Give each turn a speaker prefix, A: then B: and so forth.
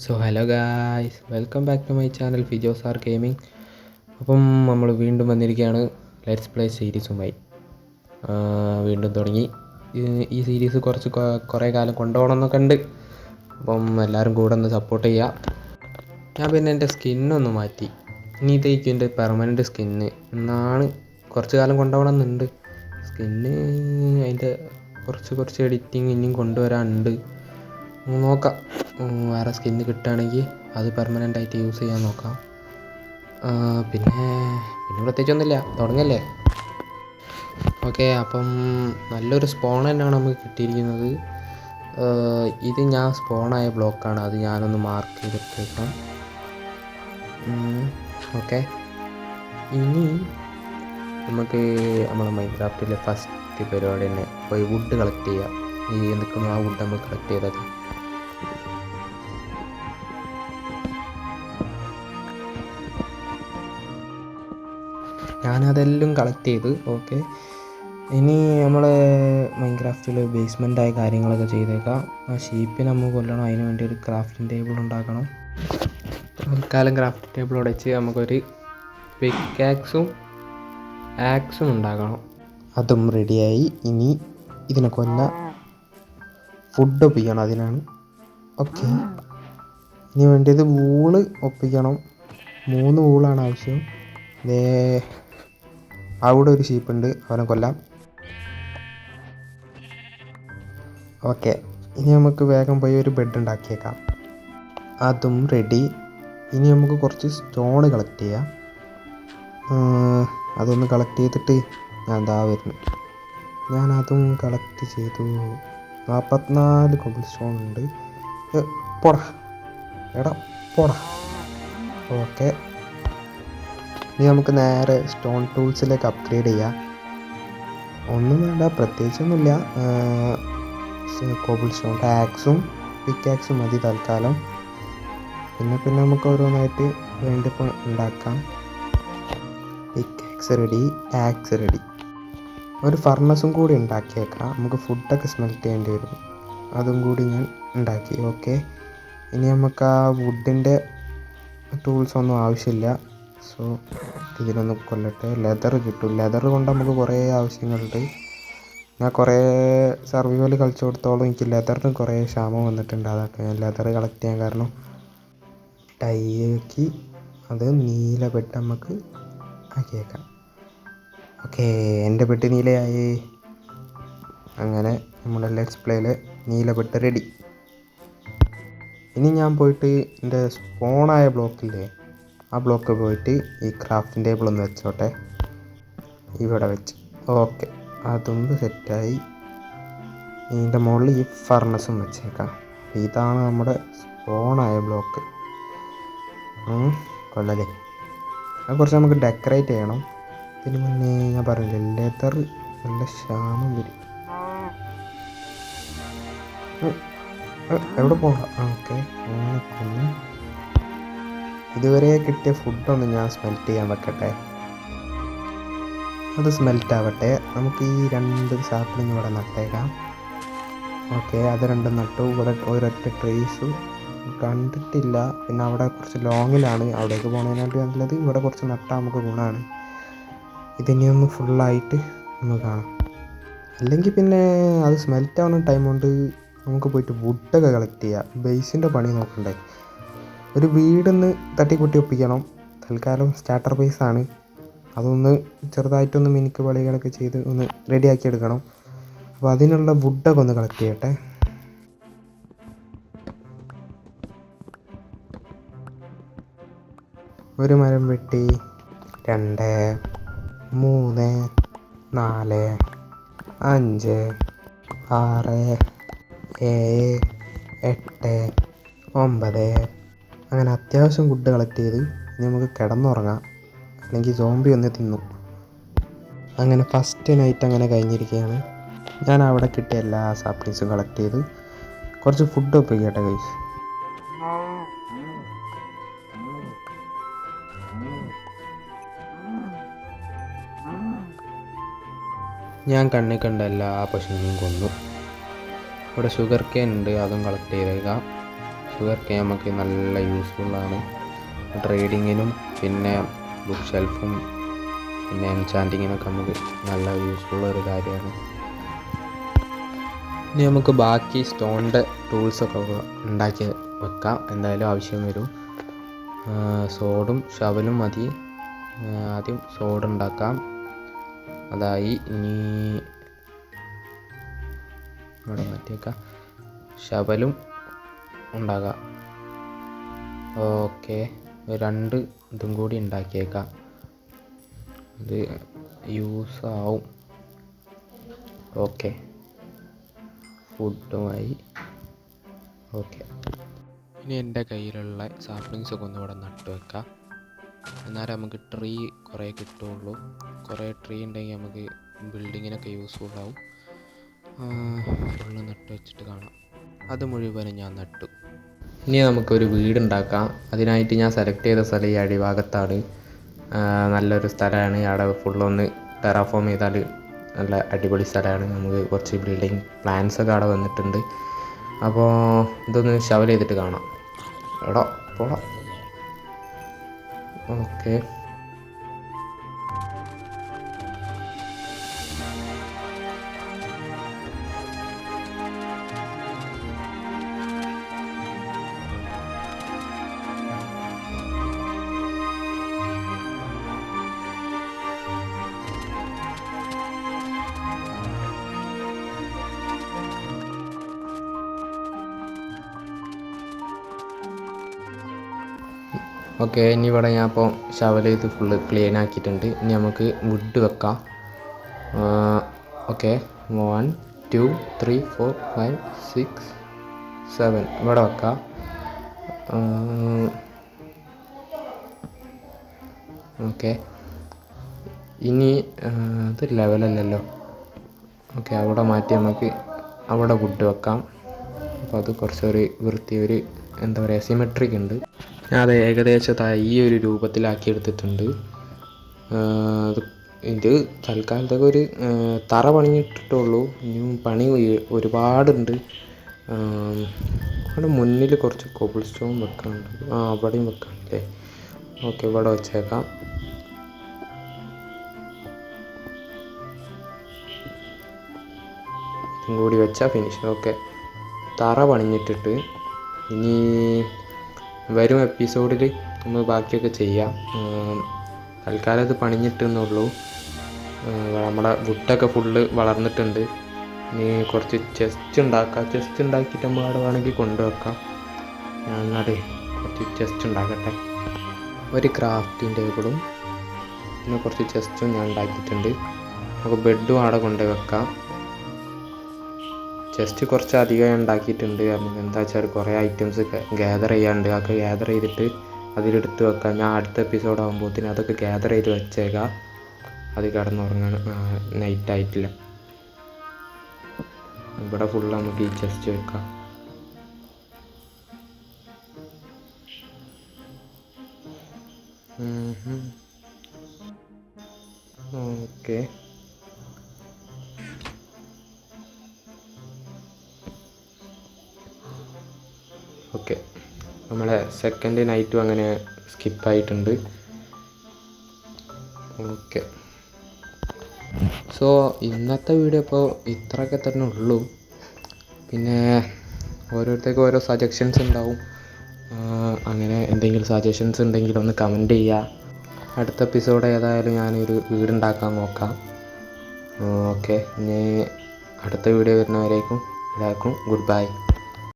A: So hello guys, welcome back to my channel Fijos R gaming. അപ്പം നമ്മൾ വീണ്ടും വന്നിരിക്കുകയാണ് ലെറ്റ്സ് പ്ലേ സീരീസുമായി. വീണ്ടും തുടങ്ങി. ഈ സീരീസ് കുറേ കാലം കൊണ്ടുപോകണമെന്നൊക്കെ ഉണ്ട്. അപ്പം എല്ലാവരും കൂടെ ഒന്ന് സപ്പോർട്ട് ചെയ്യുക. ഞാൻ പിന്നെ എൻ്റെ സ്കിന്നൊന്ന് മാറ്റി. ഇനി ഇതേക്കും എൻ്റെ പെർമനൻറ്റ് സ്കിന്ന് എന്നാണ്. കുറച്ച് കാലം കൊണ്ടുപോകണമെന്നുണ്ട് സ്കിന്ന്. അതിൻ്റെ കുറച്ച് എഡിറ്റിങ് ഇനിയും കൊണ്ടുവരാനുണ്ട്. നോക്കാം. വേറെ സ്കിന്ന് കിട്ടുകയാണെങ്കിൽ അത് പെർമനൻ്റായിട്ട് യൂസ് ചെയ്യാൻ നോക്കാം. പിന്നെ പ്രത്യേകിച്ചൊന്നുമില്ല, തുടങ്ങല്ലേ. ഓക്കെ, അപ്പം നല്ലൊരു സ്പോൺ തന്നെയാണ് നമുക്ക് കിട്ടിയിരിക്കുന്നത്. ഇത് ഞാൻ സ്പോണായ ബ്ലോക്കാണ്, അത് ഞാനൊന്ന് മാർക്ക് ചെയ്തിട്ടേക്കാം. ഓക്കെ, ഇനി നമുക്ക് നമ്മളെ മൈൻക്രാഫ്റ്റിലെ ഫസ്റ്റ് പരിപാടി തന്നെ പോയി വുഡ് കളക്ട് ചെയ്യുക. ഈ നിൽക്കുന്ന ആ വുഡ് നമ്മൾ കളക്ട് ചെയ്തത്. ഞാനതെല്ലാം കളക്ട് ചെയ്ത്. ഓക്കെ, ഇനി നമ്മൾ മൈൻക്രാഫ്റ്റിൽ ബേസ്മെൻറ്റായ കാര്യങ്ങളൊക്കെ ചെയ്തേക്കാം. ആ ഷീപ്പിനെ നമുക്ക് കൊല്ലണം, അതിന് വേണ്ടി ഒരു ക്രാഫ്റ്റിംഗ് ടേബിൾ ഉണ്ടാക്കണം. തൽക്കാലം ക്രാഫ്റ്റിംഗ് ടേബിൾ ഉടച്ച് നമുക്കൊരു പിക്കാക്സും ആക്സും ഉണ്ടാക്കണം. അതും റെഡിയായി. ഇനി ഇതിനെ ഫുഡ് ഒപ്പിക്കണം, അതിനാണ്. ഓക്കെ, ഇനി വേണ്ടിയത് വൂള് ഒപ്പിക്കണം. 3 വൂളാണ് ആവശ്യം. അവിടെ ഒരു ഷീപ്പുണ്ട്, അവനെ കൊല്ലാം. ഓക്കെ, ഇനി നമുക്ക് വേഗം പോയി ഒരു ബെഡ് ഉണ്ടാക്കിയേക്കാം. അതും റെഡി. ഇനി നമുക്ക് കുറച്ച് സ്റ്റോണ് കളക്ട് ചെയ്യാം. അതൊന്ന് കളക്ട് ചെയ്തിട്ട് ഞാൻ വരുന്നു. ഞാൻ അതും കളക്ട് ചെയ്തു. 44 കോബിൾ സ്റ്റോൺ ഉണ്ട്. പോടാ എടാ പോടാ. ഓക്കെ, ഇനി നമുക്ക് നേരെ സ്റ്റോൺ ടൂൾസിലേക്ക് അപ്ഗ്രേഡ് ചെയ്യാം. ഒന്നും വേണ്ട, പ്രത്യേകിച്ചൊന്നുമില്ല. കോബിൾ സ്റ്റോണിൻ്റെ ആക്സും പിക്കാക്സും മതി തൽക്കാലം. പിന്നെ നമുക്ക് ഓരോന്നായിട്ട് വേണ്ടിയപ്പോൾ ഉണ്ടാക്കാം. Pickaxe ready, axe ready. ഒരു ഫർണസും കൂടി ഉണ്ടാക്കിയേക്കാം. നമുക്ക് ഫുഡൊക്കെ സ്മെൽറ്റ് ചെയ്യേണ്ടി വരും, അതും കൂടി ഞാൻ ഉണ്ടാക്കി. ഓക്കെ, ഇനി നമുക്ക് ആ വുഡിൻ്റെ ടൂൾസൊന്നും ആവശ്യമില്ല. സോ ഇതിനൊന്ന് കൊല്ലട്ടെ. ലെതർ കിട്ടും. ലെതർ കൊണ്ട് നമുക്ക് കുറേ ആവശ്യങ്ങളുണ്ട്. ഞാൻ കുറേ സർവൈവൽ കളിച്ചു കൊടുത്തോളം എനിക്ക് ലെതറിന് കുറേ ക്ഷാമം വന്നിട്ടുണ്ട്. അതൊക്കെ ഞാൻ ലെതർ കളക്ട് ചെയ്യാൻ കാരണം. ടൈക്ക് അത് നീല ബെഡ് നമുക്ക് ആക്കിയേക്കാം. ഓക്കെ, എൻ്റെ ബെഡ് നീലയായി. അങ്ങനെ നമ്മുടെ ലെറ്റ്സ് പ്ലേയിലെ നീല ബെഡ് റെഡി. ഇനി ഞാൻ പോയിട്ട് എൻ്റെ സ്പോണായ ബ്ലോക്കില്ലേ, ആ ബ്ലോക്ക് പോയിട്ട് ഈ ക്രാഫ്റ്റിംഗ് ടേബിൾ ഒന്ന് വെച്ചോട്ടെ. ഇവിടെ വെച്ച്. ഓക്കെ, അതും സെറ്റായി. ഇതിൻ്റെ മുകളിൽ ഈ ഫർണസും വെച്ചേക്കാം. ഇതാണ് നമ്മുടെ സ്പോണായ ബ്ലോക്ക്. കൊള്ളല്ലേ. അത് കുറച്ച് നമുക്ക് ഡെക്കറേറ്റ് ചെയ്യണം. ഇതിന് മുന്നേ ഞാൻ പറഞ്ഞില്ലേ, ലെതർ നല്ല ക്ഷാമം വരും. എവിടെ പോകാം. ഓക്കെ, ഇതുവരെ കിട്ടിയ ഫുഡൊന്ന് ഞാൻ സ്മെൽറ്റ് ചെയ്യാൻ വെക്കട്ടെ. അത് സ്മെൽറ്റ് ആവട്ടെ. നമുക്ക് ഈ 2 സാപ്ലിങ് ഇവിടെ നട്ടേക്കാം. ഓക്കെ, അത് 2 നട്ടു. ഇവിടെ ഒരൊറ്റ ട്രീസും കണ്ടിട്ടില്ല. പിന്നെ അവിടെ കുറച്ച് ലോങ്ങിലാണ്, അവിടേക്ക് പോകുന്നതിനായിട്ട് നല്ലത് ഇവിടെ കുറച്ച് നട്ടാൽ നമുക്ക് ഗുണമാണ്. ഇതിനെയൊന്ന് ഫുള്ളായിട്ട് നമുക്ക് കാണാം. അല്ലെങ്കിൽ പിന്നെ അത് സ്മെൽറ്റ് ആവുന്ന ടൈം കൊണ്ട് നമുക്ക് പോയിട്ട് വുഡൊക്കെ കളക്ട് ചെയ്യാം. ബേസിൻ്റെ പണി നോക്കണ്ടേ. ഒരു വീടൊന്ന് തട്ടിക്കുട്ടി ഒപ്പിക്കണം. തൽക്കാലം സ്റ്റാർട്ടർ ബേസാണ്, അതൊന്ന് ചെറുതായിട്ടൊന്ന് മിനുക്ക് പളികളൊക്കെ ചെയ്ത് ഒന്ന് റെഡിയാക്കി എടുക്കണം. അപ്പോൾ അതിനുള്ള വുഡൊക്കെ ഒന്ന് കളക്ട് ചെയ്യട്ടെ. ഒരു മരം വെട്ടി. 2 3 4 5 6 7 8 9. അങ്ങനെ അത്യാവശ്യം വുഡ് കളക്ട് ചെയ്ത് ഇനി നമുക്ക് കിടന്നുറങ്ങാം, അല്ലെങ്കിൽ സോംബി ഒന്ന് തിന്നും. അങ്ങനെ ഫസ്റ്റ് നൈറ്റ് അങ്ങനെ കഴിഞ്ഞിരിക്കുകയാണ്. ഞാൻ അവിടെ കിട്ടിയ എല്ലാ സാപ്ലിങ്സും കളക്ട് ചെയ്ത് കുറച്ച് ഫുഡ് ഒപ്പിക്കട്ടെ ഗൈസ്. ഞാൻ കണ്ണിൽ കണ്ട എല്ലാ പശുവിനെയും കൊന്നു. ഇവിടെ ഷുഗർ കെയിൻ ഉണ്ട്, അതും കളക്ട് ചെയ്തേക്കാം. ഷെൽഫ് ഒക്കെ നമുക്ക് നല്ല യൂസ്ഫുള്ളാണ് ട്രേഡിങ്ങിനും, പിന്നെ ബുക്ക് ഷെൽഫും പിന്നെ എൻചാൻറ്റിങ്ങിനൊക്കെ നമുക്ക് നല്ല യൂസ്ഫുള്ളൊരു കാര്യമാണ്. ഇനി നമുക്ക് ബാക്കി സ്റ്റോണിൻ്റെ ടൂൾസൊക്കെ ഉണ്ടാക്കി വെക്കാം, എന്തായാലും ആവശ്യം വരും. സോഡും ഷവലും മതി. ആദ്യം സോഡ് ഉണ്ടാക്കാം. അതായി ഇനി ഇവിടെ മാറ്റിയേക്കാം. ഷവലും ഉണ്ടാകാം. ഓക്കെ, 2 ഇതും കൂടി ഉണ്ടാക്കിയേക്കാം. ഇത് യൂസാവും. ഓക്കെ, ഫുഡുമായി. ഓക്കെ, ഇനി എൻ്റെ കയ്യിലുള്ള സാപ്ലിങ്സൊക്കെ ഒന്ന് ഇവിടെ നട്ട് വെക്കാം. എന്നാലേ നമുക്ക് ട്രീ കുറേ കിട്ടുള്ളൂ. കുറേ ട്രീ ഉണ്ടെങ്കിൽ നമുക്ക് ബിൽഡിങ്ങിനൊക്കെ യൂസ്ഫുള്ളാവും. ഫുള്ള് നട്ട് വെച്ചിട്ട് കാണാം. അത് മുഴുവനും ഞാൻ നട്ടു. ഇനി നമുക്കൊരു വീടുണ്ടാക്കാം. അതിനായിട്ട് ഞാൻ സെലക്ട് ചെയ്ത സ്ഥലം ഈ അടിഭാഗത്താണ്. നല്ലൊരു സ്ഥലമാണ്. അവിടെ ഫുള്ളൊന്ന് ടെറാഫോം ചെയ്താൽ നല്ല അടിപൊളി സ്ഥലമാണ്. നമുക്ക് കുറച്ച് ബിൽഡിങ് പ്ലാൻസൊക്കെ അവിടെ വന്നിട്ടുണ്ട്. അപ്പോൾ ഇതൊന്ന് ഷവൽ ചെയ്തിട്ട് കാണാം. എടാ പോടാ. Okay, okay. ഇനി ഇവിടെ ഞാൻ ഇപ്പോൾ ഷവൽ ചെയ്ത് ഫുള്ള് ക്ലീൻ ആക്കിയിട്ടുണ്ട്. ഇനി നമുക്ക് വുഡ് വെക്കാം. ഓക്കെ, 1 2 3 4 5 6 7 ഇവിടെ വെക്കാം. ഓക്കെ, ഇനി ഇത് ലെവലല്ലല്ലോ. ഓക്കെ, അവിടെ മാറ്റി നമുക്ക് അവിടെ വുഡ് വെക്കാം. അപ്പോൾ അത് കുറച്ചൊരു ഒരു എന്താ പറയുക, സിമെട്രിക് ഉണ്ട്. ഞാൻ അത് ഏകദേശം ഈ ഒരു രൂപത്തിലാക്കി എടുത്തിട്ടുണ്ട്. ഇത് തൽക്കാലത്തൊക്കെ ഒരു തറ പണിഞ്ഞിട്ടിട്ടുള്ളൂ. ഇനിയും പണി ഒരുപാടുണ്ട്. അവിടെ മുന്നിൽ കുറച്ച് കോബിൾ സ്റ്റോൺ വെക്കാനുണ്ട്. അവിടെയും വെക്കാനല്ലേ. ഓക്കെ, ഇവിടെ വെച്ചേക്കാം. ഇതും കൂടി വെച്ചാൽ ഫിനിഷ്. ഓക്കെ, തറ പണിഞ്ഞിട്ടിട്ട് ഇനി വരും എപ്പിസോഡിൽ നമ്മൾ ബാക്കിയൊക്കെ ചെയ്യാം. തൽക്കാലം ഇത് പണിഞ്ഞിട്ടെന്നുള്ളൂ. നമ്മുടെ വുഡൊക്കെ ഫുള്ള് വളർന്നിട്ടുണ്ട്. ഇനി കുറച്ച് ചെസ്റ്റ് ഉണ്ടാക്കാം. ചെസ്റ്റ് ഉണ്ടാക്കിയിട്ട് നമ്മൾ അവിടെ വേണമെങ്കിൽ കൊണ്ടുവെക്കാം. എന്നാൽ കുറച്ച് ചെസ്റ്റ് ഉണ്ടാക്കട്ടെ. ഒരു ക്രാഫ്റ്റിംഗ് ടേബിളും പിന്നെ കുറച്ച് ചെസ്റ്റും ഞാൻ ഉണ്ടാക്കിയിട്ടുണ്ട്. നമുക്ക് ബെഡും അവിടെ കൊണ്ടുപോയി വെക്കാം. ചെസ്റ്റ് കുറച്ച് അധികം ഉണ്ടാക്കിയിട്ടുണ്ട്. നമുക്ക് എന്താ വെച്ചാൽ കുറേ ഐറ്റംസ് ഗ്യാദർ ചെയ്യാണ്ട്. അതൊക്കെ ഗ്യാദർ ചെയ്തിട്ട് അതിലെടുത്ത് വെക്കാം. ഞാൻ അടുത്ത എപ്പിസോഡ് ആകുമ്പോഴത്തേന് അതൊക്കെ ഗ്യാദർ ചെയ്ത് വെച്ചേക്കാം. അത് കിടന്നുറങ്ങാൻ നൈറ്റായിട്ടില്ല. ഇവിടെ ഫുള്ള് നമുക്ക് ഈ ചെസ്റ്റ് വെക്കാം. ഓക്കെ, ഓക്കെ, നമ്മളെ സെക്കൻഡ് നൈറ്റും അങ്ങനെ സ്കിപ്പായിട്ടുണ്ട്. ഓക്കെ, സോ ഇന്നത്തെ വീഡിയോ ഇപ്പോൾ ഇത്രയൊക്കെ തന്നെ ഉള്ളൂ. പിന്നെ ഓരോരുത്തർക്കും ഓരോ സജഷൻസ് ഉണ്ടാവും. അങ്ങനെ എന്തെങ്കിലും സജഷൻസ് ഉണ്ടെങ്കിൽ ഒന്ന് കമൻറ്റ് ചെയ്യുക. അടുത്ത എപ്പിസോഡ് ഏതായാലും ഞാനൊരു വീടുണ്ടാക്കാൻ നോക്കാം. ഓക്കെ, ഇനി അടുത്ത വീഡിയോ വരുന്നവരേക്കും എല്ലാവർക്കും ഗുഡ് ബൈ.